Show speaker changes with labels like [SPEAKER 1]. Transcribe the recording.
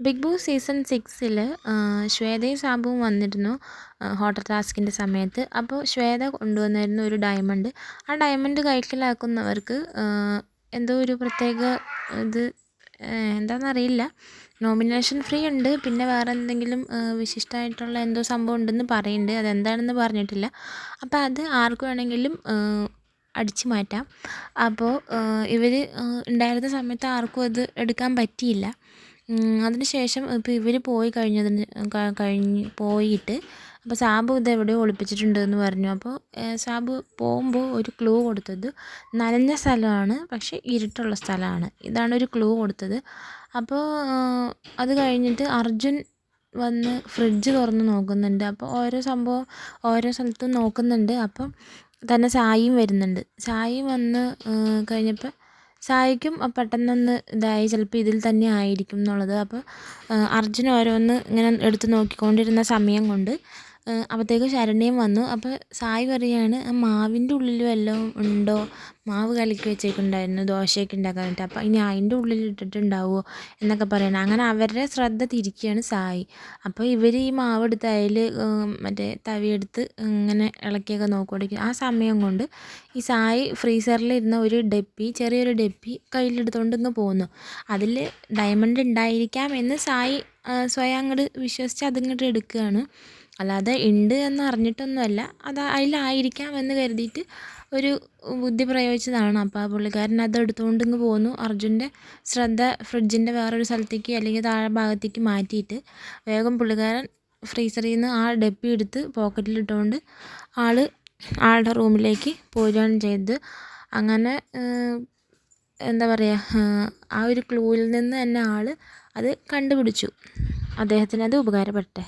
[SPEAKER 1] Big boss season 6 ശ്വേതയും സാബുവും വന്നിരുന്നു hotel ടാസ്കിൻ്റെ സമയത്ത്. അപ്പോൾ ശ്വേത കൊണ്ടുവന്നിരുന്ന ഒരു ഡയമണ്ട്, ആ ഡയമണ്ട് കൈക്കലാക്കുന്നവർക്ക് എന്തോ ഒരു പ്രത്യേക ഇത് എന്താണെന്നറിയില്ല, നോമിനേഷൻ ഫ്രീ ഉണ്ട്. പിന്നെ വേറെ എന്തെങ്കിലും വിശിഷ്ടമായിട്ടുള്ള എന്തോ സംഭവം ഉണ്ടെന്ന് പറയുന്നുണ്ട്, അതെന്താണെന്ന് പറഞ്ഞിട്ടില്ല. അപ്പോൾ അത് ആർക്ക് വേണമെങ്കിലും അടിച്ചു മാറ്റാം. അപ്പോൾ ഇവർ ഉണ്ടായിരുന്ന സമയത്ത് ആർക്കും അത് എടുക്കാൻ പറ്റിയില്ല. അതിന് ശേഷം ഇപ്പോൾ ഇവർ പോയി പോയിട്ട് അപ്പോൾ സാബു ഇത് എവിടെയോ ഒളിപ്പിച്ചിട്ടുണ്ടെന്ന് പറഞ്ഞു. അപ്പോൾ സാബു പോകുമ്പോൾ ഒരു ക്ലൂ കൊടുത്തത് നനഞ്ഞ സ്ഥലമാണ്, പക്ഷേ ഇരുട്ടുള്ള സ്ഥലമാണ്, ഇതാണ് ഒരു ക്ലൂ കൊടുത്തത്. അപ്പോൾ അത് കഴിഞ്ഞിട്ട് അർജുൻ വന്ന് ഫ്രിഡ്ജ് തുറന്ന് നോക്കുന്നുണ്ട്. അപ്പോൾ ഓരോ സംഭവം ഓരോ സ്ഥലത്തും നോക്കുന്നുണ്ട്. അപ്പം തന്നെ സായിയും വരുന്നുണ്ട്. സായി വന്ന് കഴിഞ്ഞപ്പോൾ സായിക്കും പെട്ടെന്നൊന്ന് ഇതായി, ചിലപ്പോൾ ഇതിൽ തന്നെ ആയിരിക്കും എന്നുള്ളത്. അപ്പോൾ അർജുൻ ഓരോന്ന് ഇങ്ങനെ എടുത്ത് നോക്കിക്കൊണ്ടിരുന്ന സമയം കൊണ്ട് അപ്പോഴത്തേക്ക് ശരണ്യയും വന്നു. അപ്പോൾ സായി പറയുകയാണ്, മാവിൻ്റെ ഉള്ളിൽ വല്ലതും ഉണ്ടോ, മാവ് കലക്കി വെച്ചേക്കുണ്ടായിരുന്നു ദോശയൊക്കെ ഉണ്ടാക്കാൻ വേണ്ടിയിട്ട്, അപ്പോൾ ഇനി അതിൻ്റെ ഉള്ളിൽ ഇട്ടിട്ടുണ്ടാവുമോ എന്നൊക്കെ പറയണം. അങ്ങനെ അവരുടെ ശ്രദ്ധ തിരിക്കുകയാണ് സായി. അപ്പോൾ ഇവർ ഈ മാവ് എടുത്ത് അതിൽ മറ്റേ തവിയെടുത്ത് ഇങ്ങനെ ഇളക്കിയൊക്കെ നോക്കിക്കൊണ്ടിരിക്കും. ആ സമയം കൊണ്ട് ഈ സായി ഫ്രീസറിലിരുന്ന ഒരു ഡപ്പി, ചെറിയൊരു ഡപ്പി കയ്യിലെടുത്തുകൊണ്ട് ഇങ്ങ് പോകുന്നു. അതിൽ ഡയമണ്ട് ഉണ്ടായിരിക്കാം എന്ന് സായി സ്വയം അങ്ങോട്ട് വിശ്വസിച്ച് അതിങ്ങോട്ട് എടുക്കുകയാണ്. അല്ലാതെ ഉണ്ട് എന്ന് അറിഞ്ഞിട്ടൊന്നുമല്ല, അത് അതിലായിരിക്കാം എന്ന് കരുതിയിട്ട് ഒരു ബുദ്ധി പ്രയോഗിച്ചതാണ്. അപ്പോൾ ആ പുള്ളിക്കാരൻ അത് എടുത്തുകൊണ്ട് ഇങ്ങ് പോന്നു. അർജുൻ്റെ ശ്രദ്ധ ഫ്രിഡ്ജിൻ്റെ വേറൊരു സ്ഥലത്തേക്ക് അല്ലെങ്കിൽ താഴെ ഭാഗത്തേക്ക് മാറ്റിയിട്ട് വേഗം പുള്ളിക്കാരൻ ഫ്രീസറിൽ നിന്ന് ആ ഡപ്പി എടുത്ത് പോക്കറ്റിലിട്ടുകൊണ്ട് ആളുടെ റൂമിലേക്ക് പോരുകയാണ് ചെയ്തത്. അങ്ങനെ എന്താ പറയുക, ആ ഒരു ക്ലൂവിൽ നിന്ന് തന്നെ അത് കണ്ടുപിടിച്ചു. അദ്ദേഹത്തിന് അത് ഉപകാരപ്പെട്ടെ.